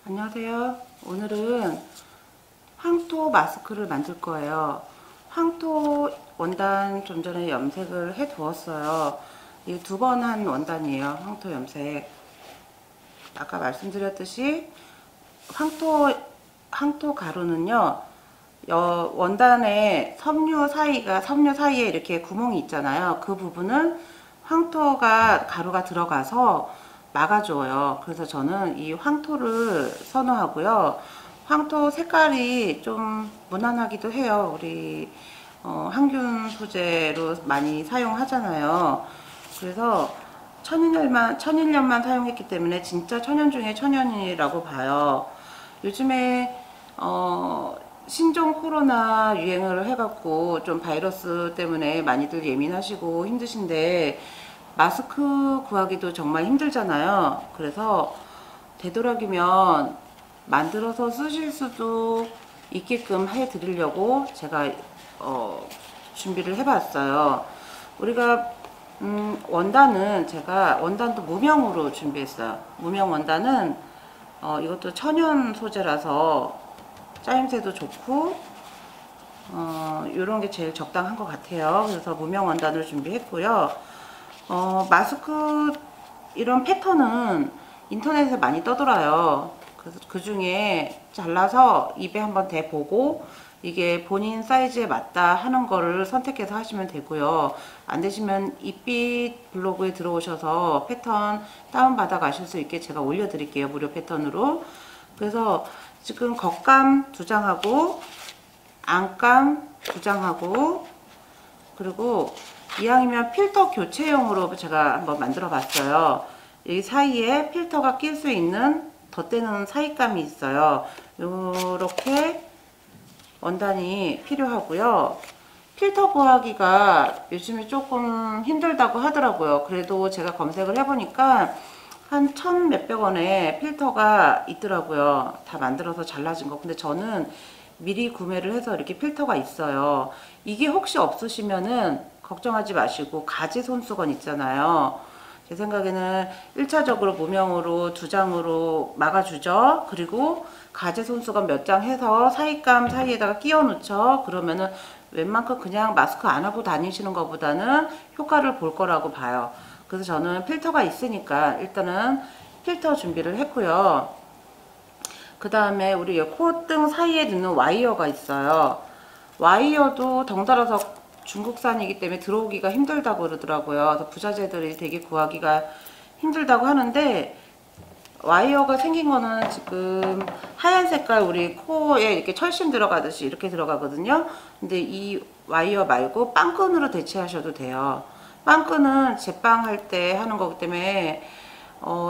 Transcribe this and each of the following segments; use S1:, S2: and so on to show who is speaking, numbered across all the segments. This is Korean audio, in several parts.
S1: 안녕하세요. 오늘은 황토 마스크를 만들 거예요. 황토 원단 좀 전에 염색을 해 두었어요. 이 두 번 한 원단이에요. 황토 염색. 아까 말씀드렸듯이 황토 가루는요, 원단에 섬유 사이에 이렇게 구멍이 있잖아요. 그 부분은 황토가 가루가 들어가서 막아줘요. 그래서 저는 이 황토를 선호하고요. 황토 색깔이 좀 무난하기도 해요. 우리 항균 소재로 많이 사용하잖아요. 그래서 천일년만 사용했기 때문에 진짜 천연 중에 천연이라고 봐요. 요즘에 신종 코로나 유행을 해갖고 좀 바이러스 때문에 많이들 예민하시고 힘드신데 마스크 구하기도 정말 힘들잖아요. 그래서 되도록이면 만들어서 쓰실 수도 있게끔 해 드리려고 제가 준비를 해 봤어요. 우리가 원단도 무명으로 준비했어요. 무명 원단은 이것도 천연 소재라서 짜임새도 좋고 요런 게 제일 적당한 것 같아요. 그래서 무명 원단을 준비했고요. 마스크 이런 패턴은 인터넷에 많이 떠돌아요. 그래서 그 중에 잘라서 입에 한번 대보고 이게 본인 사이즈에 맞다 하는 거를 선택해서 하시면 되고요. 안 되시면 입빛 블로그에 들어오셔서 패턴 다운받아 가실 수 있게 제가 올려드릴게요. 무료 패턴으로. 그래서 지금 겉감 2장하고 안감 2장하고 그리고 이왕이면 필터 교체용으로 제가 한번 만들어 봤어요. 여기 사이에 필터가 낄 수 있는 덧대는 사이감이 있어요. 요렇게 원단이 필요하고요. 필터 구하기가 요즘에 조금 힘들다고 하더라고요. 그래도 제가 검색을 해보니까 한 1,000몇백 원에 필터가 있더라고요. 다 만들어서 잘라진 거. 근데 저는 미리 구매를 해서 이렇게 필터가 있어요. 이게 혹시 없으시면은 걱정하지 마시고 가지 손수건 있잖아요. 제 생각에는 1차적으로 무명으로 2장으로 막아주죠. 그리고 가지 손수건 몇 장 해서 사이감 사이에다가 끼워 놓죠. 그러면은 웬만큼 그냥 마스크 안 하고 다니시는 것보다는 효과를 볼 거라고 봐요. 그래서 저는 필터가 있으니까 일단은 필터 준비를 했고요. 그 다음에 우리 콧등 사이에 넣는 와이어가 있어요. 와이어도 덩달아서 중국산이기 때문에 들어오기가 힘들다고 그러더라고요. 그래서 부자재들이 되게 구하기가 힘들다고 하는데 와이어가 생긴 거는 지금 하얀 색깔 우리 코에 이렇게 철심 들어가듯이 이렇게 들어가거든요. 근데 이 와이어 말고 빵끈으로 대체하셔도 돼요. 빵끈은 제빵 할 때 하는 거기 때문에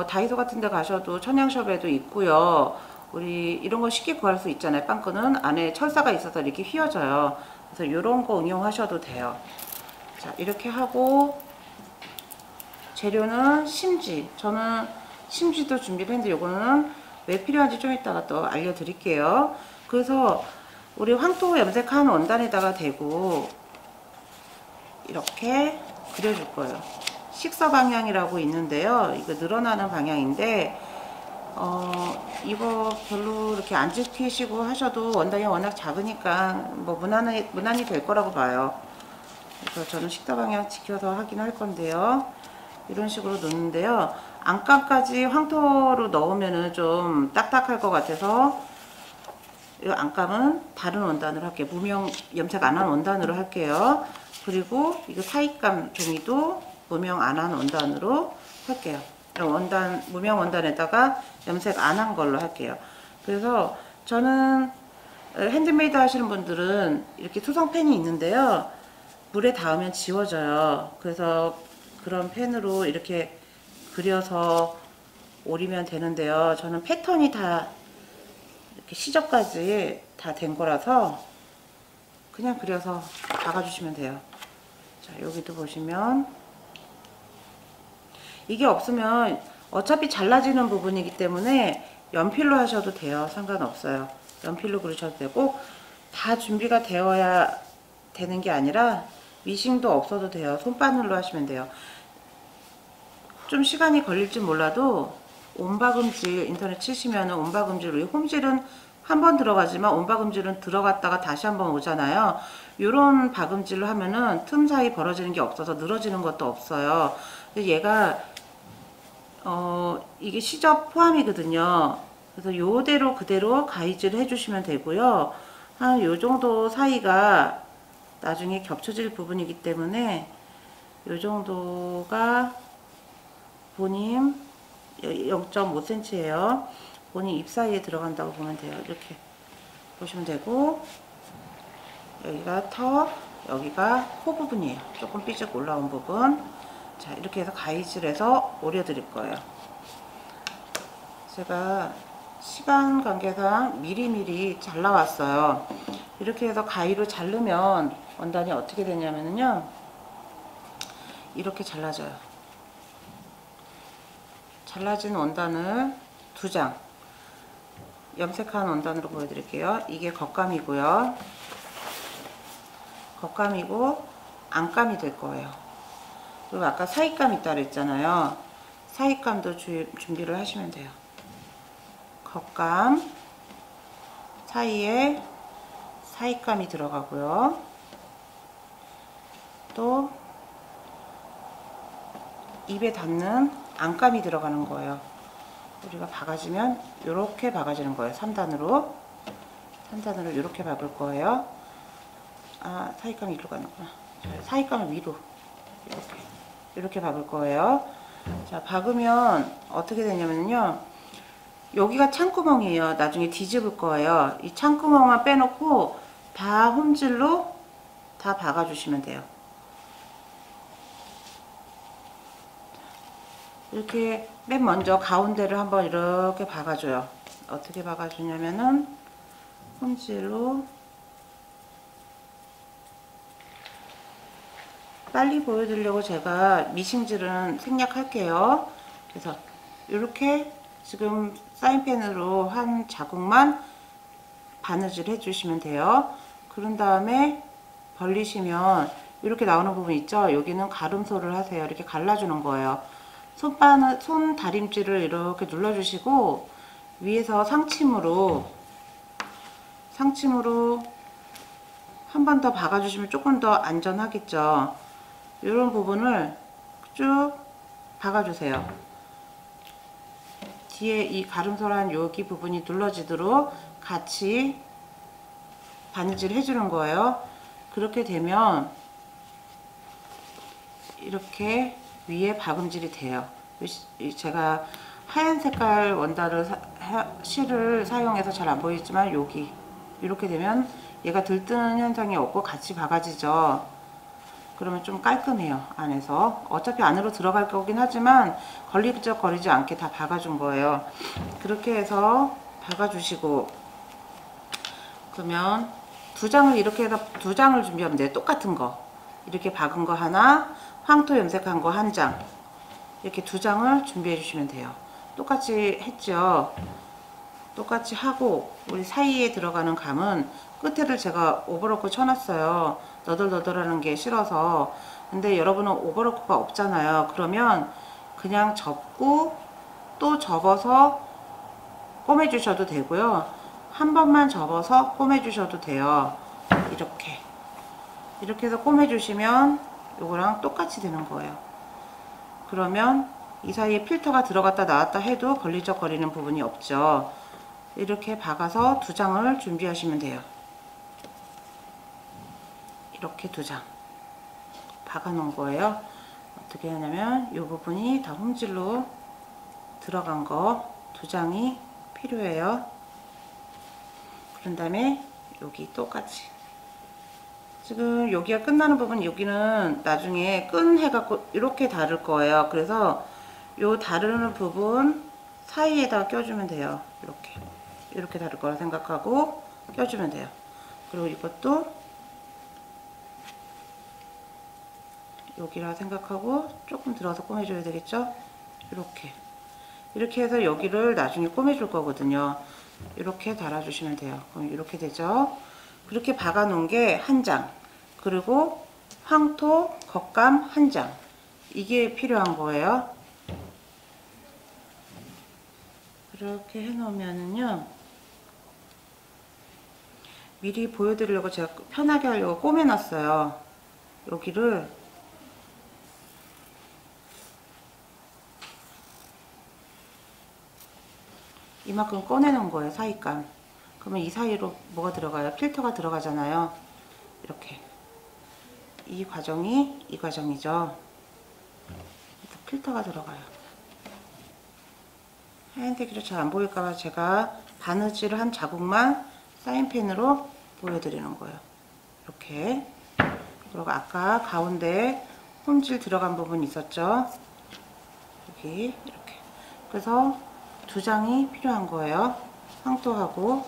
S1: 다이소 같은 데 가셔도 천양숍에도 있고요. 우리 이런 거 쉽게 구할 수 있잖아요. 빵끈은 안에 철사가 있어서 이렇게 휘어져요. 그래서 이런 거 응용하셔도 돼요. 자, 이렇게 하고 재료는 심지. 저는 심지도 준비를 했는데 이거는 왜 필요한지 좀 이따가 또 알려드릴게요. 그래서 우리 황토 염색한 원단에다가 대고 이렇게 그려줄 거예요. 식서 방향이라고 있는데요. 이거 늘어나는 방향인데 이거 별로 이렇게 안 지키시고 하셔도 원단이 워낙 작으니까 뭐 무난히 될 거라고 봐요. 그래서 저는 식사 방향 지켜서 하긴 할 건데요. 이런 식으로 넣는데요. 안감까지 황토로 넣으면은 좀 딱딱할 것 같아서 이 안감은 다른 원단으로 할게요. 무명 염색 안 한 원단으로 할게요. 그리고 이거 사이감 종이도 무명 안 한 원단으로 할게요. 무명 원단에다가 염색 안 한 걸로 할게요. 그래서 저는 핸드메이드 하시는 분들은 이렇게 수성펜이 있는데요. 물에 닿으면 지워져요. 그래서 그런 펜으로 이렇게 그려서 오리면 되는데요. 저는 패턴이 다 이렇게 시접까지 다 된 거라서 그냥 그려서 박아주시면 돼요. 자, 여기도 보시면 이게 없으면 어차피 잘라지는 부분이기 때문에 연필로 하셔도 돼요. 상관없어요. 연필로 그리셔도 되고 다 준비가 되어야 되는 게 아니라 미싱도 없어도 돼요. 손바늘로 하시면 돼요. 좀 시간이 걸릴지 몰라도 온박음질 인터넷 치시면은 온박음질, 우리 홈질은 한 번 들어가지만 온박음질은 들어갔다가 다시 한번 오잖아요. 요런 박음질로 하면은 틈 사이 벌어지는 게 없어서 늘어지는 것도 없어요. 근데 얘가 이게 시접 포함이거든요. 그래서 요대로 그대로 가위질을 해주시면 되고요. 한 요 정도 사이가 나중에 겹쳐질 부분이기 때문에 요 정도가 본인 0.5cm예요. 본인 입 사이에 들어간다고 보면 돼요. 이렇게 보시면 되고, 여기가 턱, 여기가 코 부분이에요. 조금 삐죽 올라온 부분. 자, 이렇게 해서 가위질해서 오려 드릴 거예요. 제가 시간 관계상 미리미리 잘라왔어요. 이렇게 해서 가위로 자르면 원단이 어떻게 되냐면요, 이렇게 잘라져요. 잘라진 원단을 2장, 염색한 원단으로 보여드릴게요. 이게 겉감이고요. 겉감이고 안감이 될 거예요. 그리고 아까 사이감 있다 그랬잖아요. 사이감도 준비를 하시면 돼요. 겉감 사이에 사이감이 들어가고요. 또 입에 닿는 안감이 들어가는 거예요. 우리가 박아주면 이렇게 박아지는 거예요. 3단으로 이렇게 박을 거예요. 아, 사이감이 이리로 가는구나. 사이감을 위로 이렇게 박을 거예요. 자, 박으면 어떻게 되냐면요, 여기가 창구멍이에요. 나중에 뒤집을 거예요. 이 창구멍만 빼놓고 다 홈질로 다 박아주시면 돼요. 이렇게 맨 먼저 가운데를 한번 이렇게 박아줘요. 어떻게 박아주냐면은 홈질로, 빨리 보여드리려고 제가 미싱질은 생략할게요. 그래서 이렇게 지금 사인펜으로 한 자국만 바느질 해주시면 돼요. 그런 다음에 벌리시면 이렇게 나오는 부분 있죠? 여기는 가름소를 하세요. 이렇게 갈라주는 거예요. 손 다림질을 이렇게 눌러주시고 위에서 상침으로 한 번 더 박아주시면 조금 더 안전하겠죠. 이런 부분을 쭉 박아주세요. 뒤에 이 가름소란 여기 부분이 눌러지도록 같이 바느질 해주는 거예요. 그렇게 되면 이렇게 위에 박음질이 돼요. 제가 하얀 색깔 원단을 실을 사용해서 잘 안 보이지만 여기 이렇게 되면 얘가 들뜨는 현상이 없고 같이 박아지죠. 그러면 좀 깔끔해요. 안에서 어차피 안으로 들어갈 거긴 하지만 걸리적거리지 않게 다 박아준 거예요. 그렇게 해서 박아주시고, 그러면 2장을 이렇게 해서 2장을 준비하면 돼요. 똑같은 거 이렇게 박은 거 하나, 황토 염색한 거 1장, 이렇게 2장을 준비해 주시면 돼요. 똑같이 했죠. 똑같이 하고, 우리 사이에 들어가는 감은 끝에를 제가 오버로크 쳐놨어요. 너덜너덜하는 게 싫어서. 근데 여러분은 오버로크가 없잖아요. 그러면 그냥 접고 또 접어서 꼬매 주셔도 되고요. 한 번만 접어서 꼬매 주셔도 돼요. 이렇게 해서 꼬매 주시면 요거랑 똑같이 되는 거예요. 그러면 이 사이에 필터가 들어갔다 나왔다 해도 걸리적거리는 부분이 없죠. 이렇게 박아서 2장을 준비하시면 돼요. 이렇게 2장 박아 놓은 거예요. 어떻게 하냐면 이 부분이 다 홈질로 들어간 거 2장이 필요해요. 그런 다음에 여기 똑같이, 지금 여기가 끝나는 부분, 여기는 나중에 끈 해갖고 이렇게 다를 거예요. 그래서 요 다르는 부분 사이에다 껴주면 돼요. 이렇게 다를 거라 생각하고 껴주면 돼요. 그리고 이것도 여기라 생각하고 조금 들어서 꼬매줘야 되겠죠? 이렇게 해서 여기를 나중에 꼬매줄 거거든요. 이렇게 달아주시면 돼요. 그럼 이렇게 되죠? 그렇게 박아 놓은 게 1장, 그리고 황토 겉감 1장, 이게 필요한 거예요. 이렇게 해놓으면은요, 미리 보여드리려고 제가 편하게 하려고 꼬매놨어요. 여기를 이만큼 꺼내놓은 거예요, 사이감. 그러면 이 사이로 뭐가 들어가요? 필터가 들어가잖아요. 이렇게. 이 과정이 이 과정이죠. 필터가 들어가요. 하얀색이라 잘 안 보일까봐 제가 바느질 한 자국만 사인펜으로 보여드리는 거예요. 이렇게. 그리고 아까 가운데 홈질 들어간 부분 있었죠? 여기 이렇게. 그래서 2장이 필요한 거예요. 황토하고.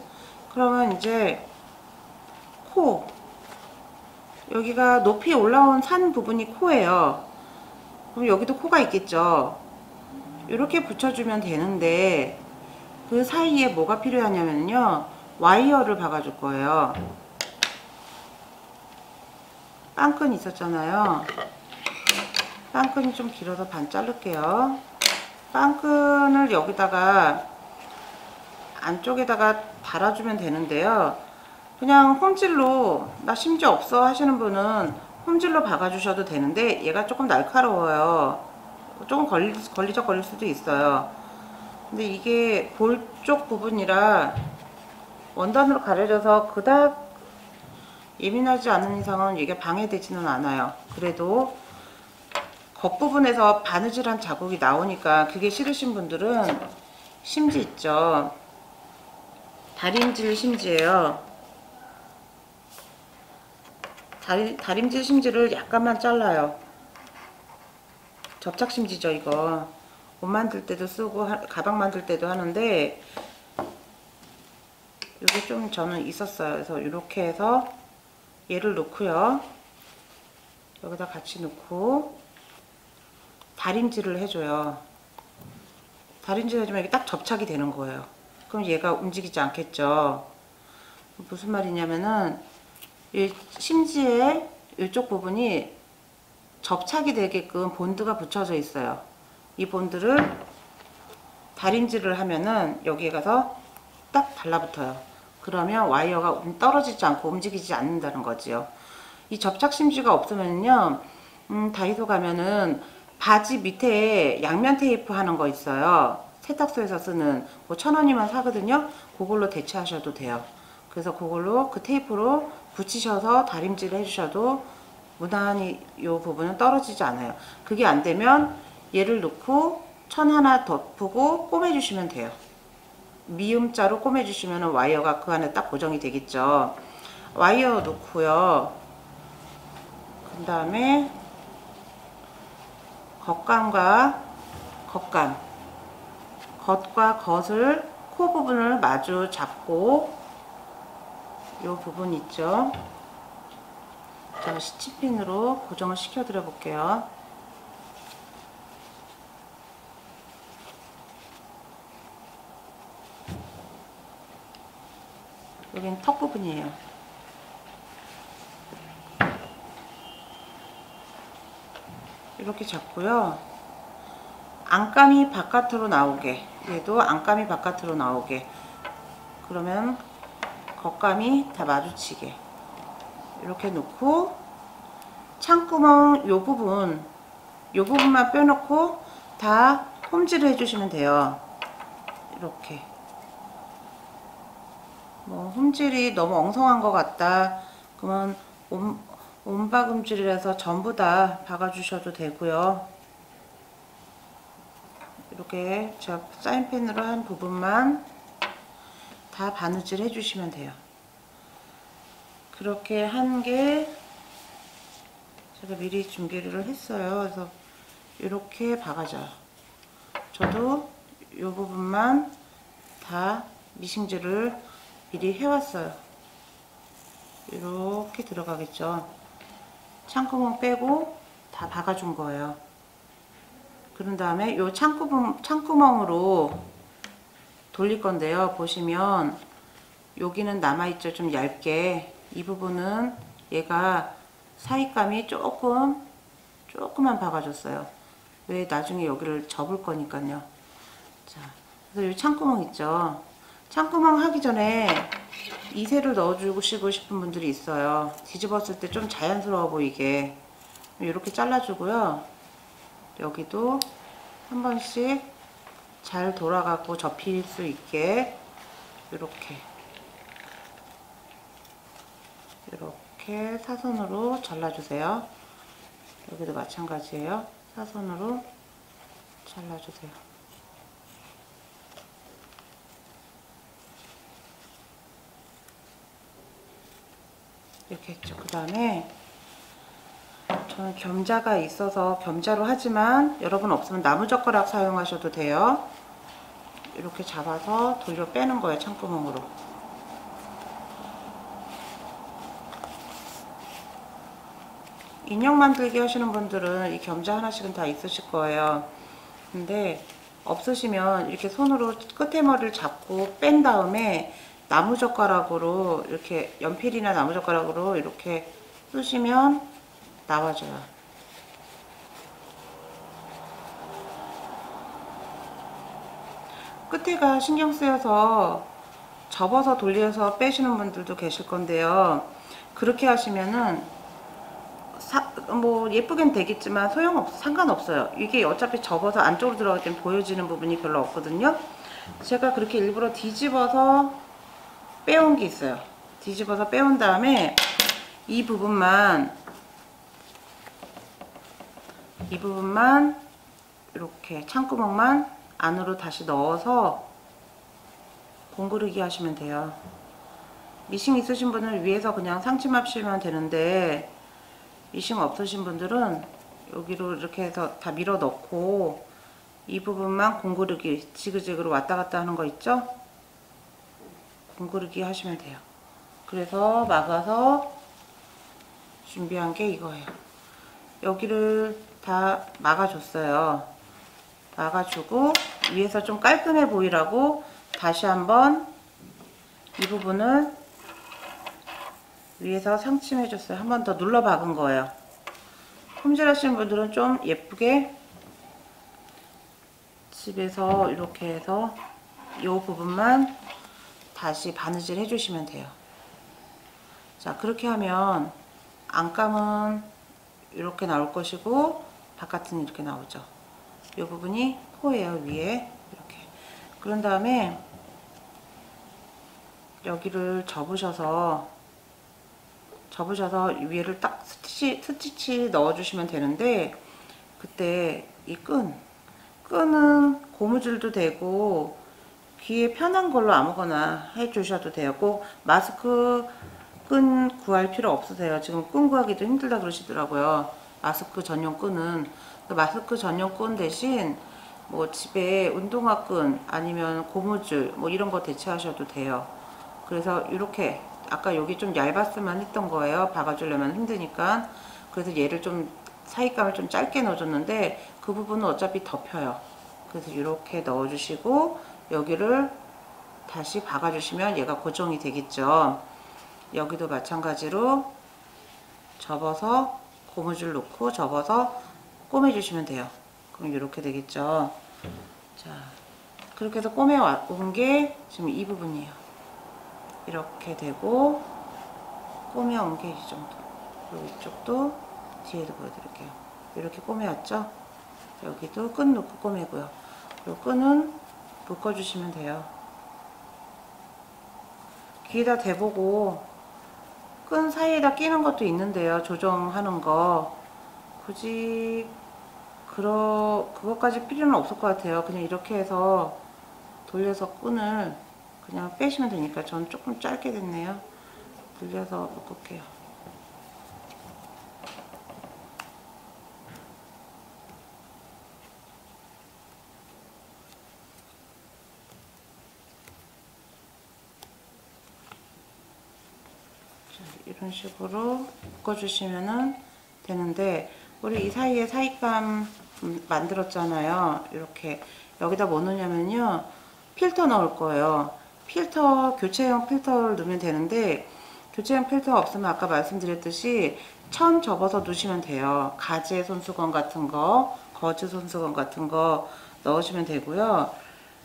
S1: 그러면 이제 코, 여기가 높이 올라온 산 부분이 코예요. 그럼 여기도 코가 있겠죠. 이렇게 붙여주면 되는데 그 사이에 뭐가 필요하냐면요, 와이어를 박아줄 거예요. 빵끈 있었잖아요. 빵끈이 좀 길어서 반 자를게요. 빵끈을 여기다가 안쪽에다가 달아주면 되는데요, 그냥 홈질로, 나 심지어 없어 하시는 분은 홈질로 박아주셔도 되는데 얘가 조금 날카로워요. 조금 걸릴 수도 있어요. 근데 이게 볼 쪽 부분이라 원단으로 가려져서 그닥 예민하지 않은 이상은 이게 방해되지는 않아요. 그래도 겉부분에서 바느질한 자국이 나오니까 그게 싫으신 분들은 심지 있죠. 다림질 심지예요. 다림질 심지를 약간만 잘라요. 접착 심지죠, 이거. 옷 만들 때도 쓰고 가방 만들 때도 하는데 이게 좀 저는 있었어요. 그래서 이렇게 해서 얘를 넣고요, 여기다 같이 넣고 다림질을 해줘요. 다림질 해주면 이게 딱 접착이 되는 거예요. 그럼 얘가 움직이지 않겠죠. 무슨 말이냐면은 이 심지에 이쪽 부분이 접착이 되게끔 본드가 붙여져 있어요. 이 본드를 다림질을 하면은 여기에 가서 딱 달라붙어요. 그러면 와이어가 떨어지지 않고 움직이지 않는다는 거지요. 이 접착 심지가 없으면요, 다이소 가면은 바지 밑에 양면 테이프 하는 거 있어요. 세탁소에서 쓰는, 뭐 1,000원이면 사거든요. 그걸로 대체하셔도 돼요. 그래서 그걸로, 그 테이프로 붙이셔서 다림질을 해주셔도 무난히 이 부분은 떨어지지 않아요. 그게 안 되면 얘를 넣고 천 하나 덮고 꼬매주시면 돼요. 미음자로 꼬매주시면 와이어가 그 안에 딱 고정이 되겠죠. 와이어 넣고요. 그 다음에 겉감과 겉과 겉을 코 부분을 마주 잡고 요 부분 있죠. 제가 스티핀으로 고정을 시켜 드려 볼게요. 여기는 턱 부분이에요. 이렇게 잡고요. 안감이 바깥으로 나오게, 얘도 안감이 바깥으로 나오게, 그러면 겉감이 다 마주치게 이렇게 놓고 창구멍 요 부분만 빼놓고 다 홈질을 해주시면 돼요. 이렇게. 뭐 홈질이 너무 엉성한 것 같다 그러면 온박음질이라서 전부 다 박아주셔도 되고요. 이렇게 제가 사인펜으로 한 부분만 다 바느질 해주시면 돼요. 그렇게 한 게 제가 미리 준비를 했어요. 그래서 이렇게 박아줘요. 저도 이 부분만 다 미싱질을 미리 해왔어요. 이렇게 들어가겠죠. 창구멍 빼고 다 박아준 거예요. 그런 다음에 요 창구멍으로 돌릴 건데요. 보시면 여기는 남아있죠. 좀 얇게. 이 부분은 얘가 사이감이 조금만 박아줬어요. 왜 나중에 여기를 접을 거니까요. 자, 그래서 여기 창구멍 있죠. 창구멍 하기 전에 이세를 넣어주고 싶은 분들이 있어요. 뒤집었을 때 좀 자연스러워 보이게 이렇게 잘라주고요. 여기도 한 번씩 잘 돌아가고 접힐 수 있게 이렇게 사선으로 잘라주세요. 여기도 마찬가지예요. 사선으로 잘라주세요. 이렇게 했죠. 그 다음에 저는 겸자가 있어서 겸자로 하지만 여러분 없으면 나무젓가락 사용하셔도 돼요. 이렇게 잡아서 돌려 빼는 거예요. 창구멍으로. 인형 만들기 하시는 분들은 이 겸자 하나씩은 다 있으실 거예요. 근데 없으시면 이렇게 손으로 끝에 머리를 잡고 뺀 다음에 나무젓가락으로 이렇게 연필이나 나무젓가락으로 이렇게 쑤시면 나와줘요. 끝에가 신경 쓰여서 접어서 돌려서 빼시는 분들도 계실 건데요. 그렇게 하시면은 뭐 예쁘긴 되겠지만 상관없어요. 이게 어차피 접어서 안쪽으로 들어갈 땐 보여지는 부분이 별로 없거든요. 제가 그렇게 일부러 뒤집어서 빼온 게 있어요. 뒤집어서 빼온 다음에 이 부분만 이렇게 창구멍만 안으로 다시 넣어서 공구르기 하시면 돼요. 미싱 있으신 분은 위에서 그냥 상치마시면 되는데 미싱 없으신 분들은 여기로 이렇게 해서 다 밀어 넣고 이 부분만 공구르기 지그재그로 왔다 갔다 하는 거 있죠? 공구르기 하시면 돼요. 그래서 막아서 준비한 게 이거예요. 여기를 다 막아줬어요. 막아주고 위에서 좀 깔끔해 보이라고 다시 한번 이 부분을 위에서 상침해줬어요. 한 번 더 눌러 박은 거예요. 홈질 하시는 분들은 좀 예쁘게 집에서 이렇게 해서 이 부분만 다시 바느질 해주시면 돼요. 자, 그렇게 하면 안감은 이렇게 나올 것이고 바깥은 이렇게 나오죠. 이 부분이 코예요. 위에 이렇게. 그런 다음에 여기를 접으셔서 위에를 딱 스티치 넣어주시면 되는데 그때 이 끈은 고무줄도 되고 귀에 편한 걸로 아무거나 해주셔도 돼요. 꼭 마스크 끈 구할 필요 없으세요. 지금 끈 구하기도 힘들다 그러시더라고요. 마스크 전용 끈은. 마스크 전용 끈 대신 뭐 집에 운동화 끈 아니면 고무줄 뭐 이런 거 대체하셔도 돼요. 그래서 이렇게 아까 여기 좀 얇았으면 했던 거예요. 박아주려면 힘드니까. 그래서 얘를 좀 사이감을 좀 짧게 넣어줬는데 그 부분은 어차피 덮여요. 그래서 이렇게 넣어주시고 여기를 다시 박아주시면 얘가 고정이 되겠죠. 여기도 마찬가지로 접어서 고무줄 넣고 접어서 꼬매주시면 돼요. 그럼 이렇게 되겠죠. 자, 그렇게 해서 꼬매 온 게 지금 이 부분이에요. 이렇게 되고 꼬매 온 게 이 정도. 그리고 이쪽도 뒤에도 보여드릴게요. 이렇게 꼬매 왔죠. 여기도 끈 놓고 꼬매고요. 그리고 끈은 묶어주시면 돼요. 귀에다 대보고 끈 사이에다 끼는 것도 있는데요. 조정하는 거 굳이 그것까지 필요는 없을 것 같아요. 그냥 이렇게 해서 돌려서 끈을 그냥 빼시면 되니까. 전 조금 짧게 됐네요. 돌려서 묶을게요. 이런 식으로 묶어주시면 되는데 우리 이 사이에 사이감 만들었잖아요. 이렇게 여기다 뭐 넣냐면요, 필터 넣을 거예요. 필터, 교체형 필터를 넣으면 되는데 교체형 필터 없으면 아까 말씀드렸듯이 천 접어서 넣으시면 돼요. 가재 손수건 같은 거, 거즈 손수건 같은 거 넣으시면 되고요.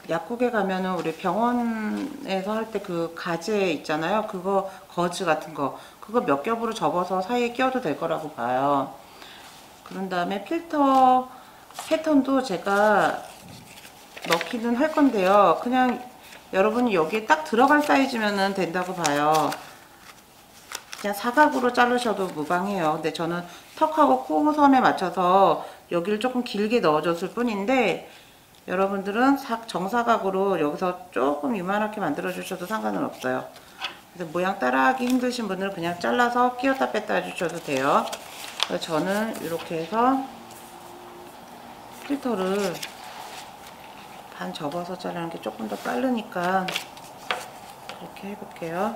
S1: 약국에 가면은 우리 병원에서 할 때 그 가제 있잖아요. 그거 거즈 같은 거 그거 몇 겹으로 접어서 사이에 끼워도 될 거라고 봐요. 그런 다음에 필터 패턴도 제가 넣기는 할 건데요. 그냥 여러분이 여기에 딱 들어갈 사이즈면 된다고 봐요. 그냥 사각으로 자르셔도 무방해요. 근데 저는 턱하고 코선에 맞춰서 여기를 조금 길게 넣어줬을 뿐인데 여러분들은 정사각으로 여기서 조금 이만하게 만들어 주셔도 상관은 없어요. 그래서 모양 따라하기 힘드신 분들은 그냥 잘라서 끼웠다 뺐다 해주셔도 돼요. 그래서 저는 이렇게 해서 필터를 반 접어서 자르는 게 조금 더 빠르니까 그렇게 해볼게요.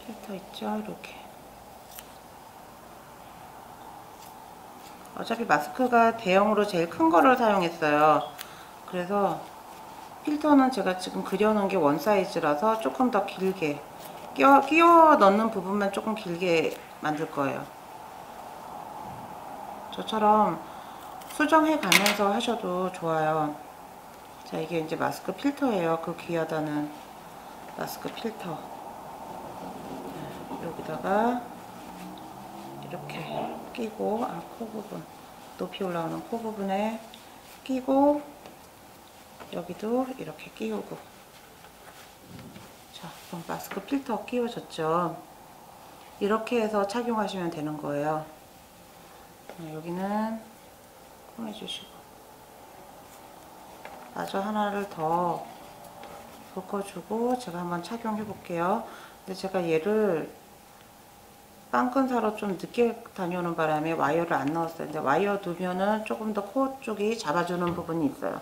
S1: 필터 있죠? 이렇게. 어차피 마스크가 대형으로 제일 큰 거를 사용했어요. 그래서 필터는 제가 지금 그려놓은 게 원 사이즈라서 조금 더 길게 끼워 넣는 부분만 조금 길게 만들 거예요. 저처럼 수정해 가면서 하셔도 좋아요. 자, 이게 이제 마스크 필터예요. 그 귀하다는 마스크 필터. 여기다가 이렇게 끼고, 코 부분, 높이 올라오는 코 부분에 끼고, 여기도 이렇게 끼우고. 자, 그럼 마스크 필터 끼워졌죠. 이렇게 해서 착용하시면 되는 거예요. 여기는 꿰매주시고, 마저 하나를 더 묶어주고 제가 한번 착용해 볼게요. 근데 제가 얘를 빵끈 사러 좀 늦게 다녀오는 바람에 와이어를 안 넣었어요. 근데 와이어 두면은 조금 더 코 쪽이 잡아주는 부분이 있어요.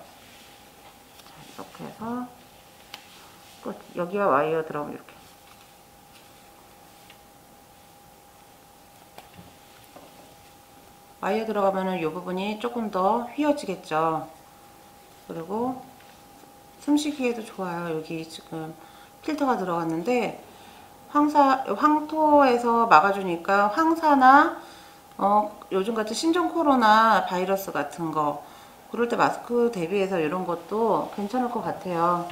S1: 이렇게 해서 끝. 여기가 와이어 들어가면 이렇게. 와이어 들어가면은 이 부분이 조금 더 휘어지겠죠. 그리고 숨쉬기에도 좋아요. 여기 지금 필터가 들어갔는데 황토에서 막아주니까 황사나 요즘 같은 신종 코로나 바이러스 같은 거 그럴 때 마스크 대비해서 이런 것도 괜찮을 것 같아요.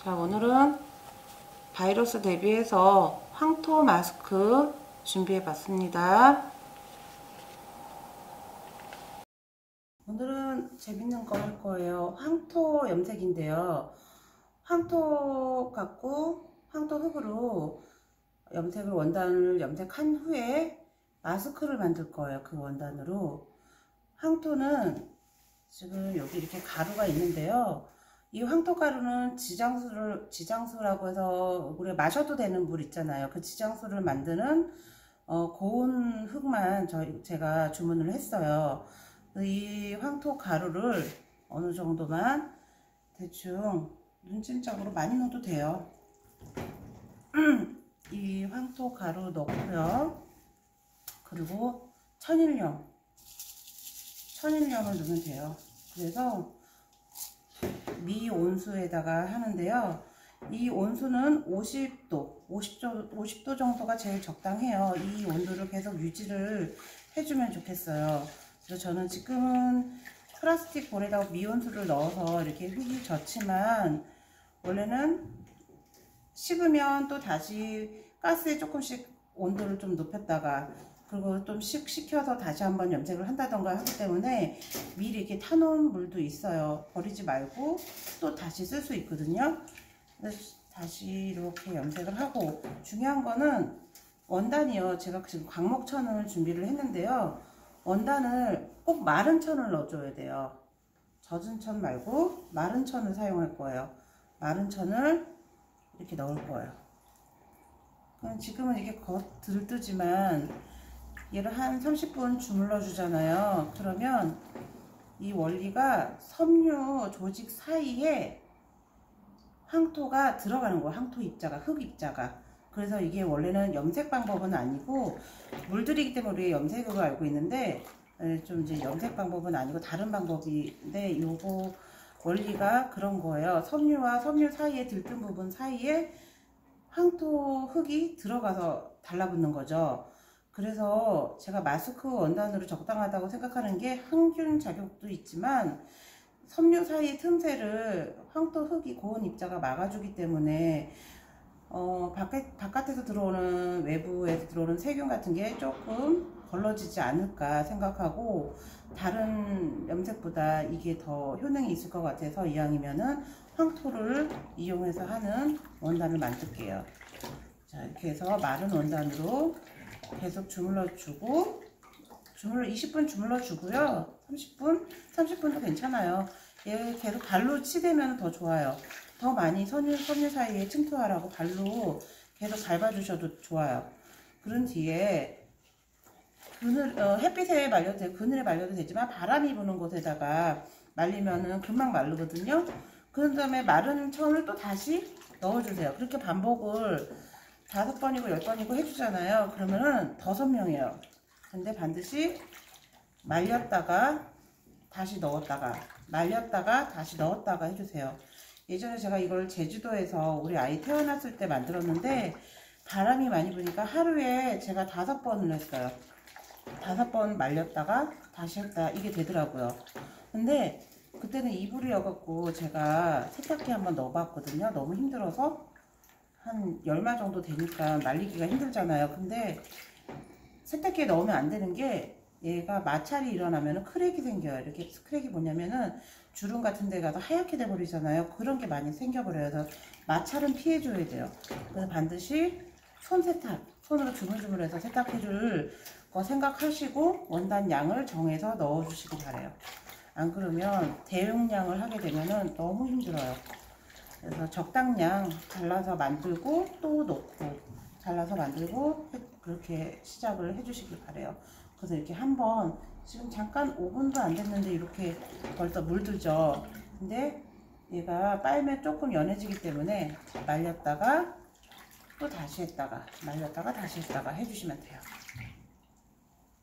S1: 자, 오늘은 바이러스 대비해서 황토 마스크 준비해 봤습니다. 오늘은 재밌는 거 할 거예요. 황토 염색인데요. 황토 갖고 황토 흙으로 염색을 원단을 염색한 후에 마스크를 만들 거예요. 그 원단으로. 황토는 지금 여기 이렇게 가루가 있는데요. 이 황토 가루는 지장수라고 해서 우리가 마셔도 되는 물 있잖아요. 그 지장수를 만드는 고운 흙만 제가 주문을 했어요. 이 황토 가루를 어느 정도만 대충 눈짐작으로 많이 넣어도 돼요. 이 황토 가루 넣고요. 그리고 천일염을 넣으면 돼요. 그래서 미온수에다가 하는데요. 이 온수는 50도 정도가 제일 적당해요. 이 온도를 계속 유지를 해주면 좋겠어요. 그래서 저는 지금은 플라스틱 볼에다가 미온수를 넣어서 이렇게 흙이 젖지만 원래는 식으면 또 다시 가스에 조금씩 온도를 좀 높였다가 그리고 좀 식혀서 다시 한번 염색을 한다던가 하기 때문에 미리 이렇게 타놓은 물도 있어요. 버리지 말고 또 다시 쓸 수 있거든요. 그래서 다시 이렇게 염색을 하고 중요한 거는 원단이요. 제가 지금 광목천을 준비를 했는데요. 원단을 꼭 마른 천을 넣어줘야 돼요. 젖은 천 말고 마른 천을 사용할 거예요. 마른 천을 이렇게 넣을 거예요. 지금은 이게 들뜨지만 얘를 한 30분 주물러 주잖아요. 그러면 이 원리가 섬유 조직 사이에 황토가 들어가는 거예요. 황토 입자가, 흙 입자가. 그래서 이게 원래는 염색 방법은 아니고 물들이기 때문에 우리가 염색으로 알고 있는데 좀 이제 염색 방법은 아니고 다른 방법인데 요거 원리가 그런 거예요. 섬유와 섬유 사이에 들뜬 부분 사이에 황토 흙이 들어가서 달라붙는 거죠. 그래서 제가 마스크 원단으로 적당하다고 생각하는 게 항균 작용도 있지만 섬유 사이의 틈새를 황토 흙이 고온 입자가 막아주기 때문에 바깥에서 들어오는 외부에서 들어오는 세균 같은 게 조금 걸러지지 않을까 생각하고 다른 염색보다 이게 더 효능이 있을 것 같아서 이왕이면은 황토를 이용해서 하는 원단을 만들게요. 자, 이렇게 해서 마른 원단으로 계속 주물러 주고 20분 주물러 주고요. 30분도 괜찮아요. 얘 계속 발로 치대면 더 좋아요. 더 많이 섬유 사이에 침투하라고 발로 계속 밟아주셔도 좋아요. 그런 뒤에 햇빛에 말려도 되고 그늘에 말려도 되지만 바람이 부는 곳에다가 말리면은 금방 마르거든요. 그런 다음에 마른 천을 또 다시 넣어주세요. 그렇게 반복을 5번이고 10번이고 해주잖아요. 그러면은 더 선명해요. 근데 반드시 말렸다가 다시 넣었다가 말렸다가 다시 넣었다가 해주세요. 예전에 제가 이걸 제주도에서 우리 아이 태어났을 때 만들었는데 바람이 많이 부니까 하루에 제가 5번을 했어요. 5번 말렸다가 다시 했다 이게 되더라고요. 근데 그때는 이불이어갖고 제가 세탁기에 한번 넣어봤거든요. 너무 힘들어서 한 10말 정도 되니까 말리기가 힘들잖아요. 근데 세탁기에 넣으면 안 되는 게 얘가 마찰이 일어나면 크랙이 생겨요. 이렇게 크랙이 뭐냐면은 주름 같은 데 가서 하얗게 돼버리잖아요. 그런 게 많이 생겨버려요. 그래서 마찰은 피해줘야 돼요. 그래서 반드시 손으로 주물주물해서 세탁해줄 거 생각하시고 원단 양을 정해서 넣어주시기 바래요. 안 그러면 대용량을 하게 되면은 너무 힘들어요. 그래서 적당량 잘라서 만들고 또 넣고 잘라서 만들고 그렇게 시작을 해주시길 바래요. 그래서 이렇게 한번 지금 잠깐 5분도 안 됐는데 이렇게 벌써 물들죠. 근데 얘가 빨면 조금 연해지기 때문에 말렸다가 또 다시 했다가 말렸다가 다시 했다가 해주시면 돼요.